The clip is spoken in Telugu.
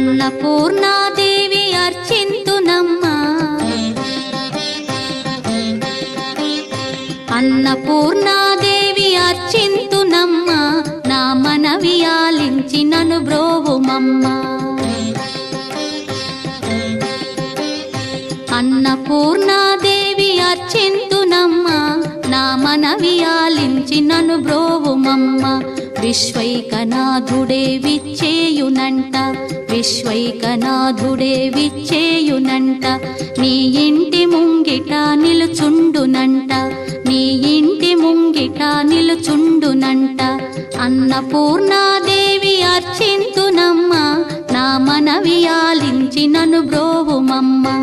అన్నపూర్ణాదేవి అర్చింతునమ్మా అన్నపూర్ణాదేవి అర్చింతునమ్మా నా మనవి ఆలించి నన్ను బ్రోవుమమ్మా అన్నపూర్ణాదేవి అర్చింతునమ్మా నా మనవి ఆలించి నన్ను బ్రోవుమమ్మా విశ్వైకనాథుడే విచ్చేయునంట విశ్వైకనాథుడే విచ్చేయునంట నీ ఇంటి ముంగిట నిలుచుండునంట నీ ఇంటి ముంగిట నిలుచుండునంట అన్నపూర్ణాదేవి అర్చింతునమ్మా నా మనవి ఆలించి నన్ను బ్రోవుమమ్మా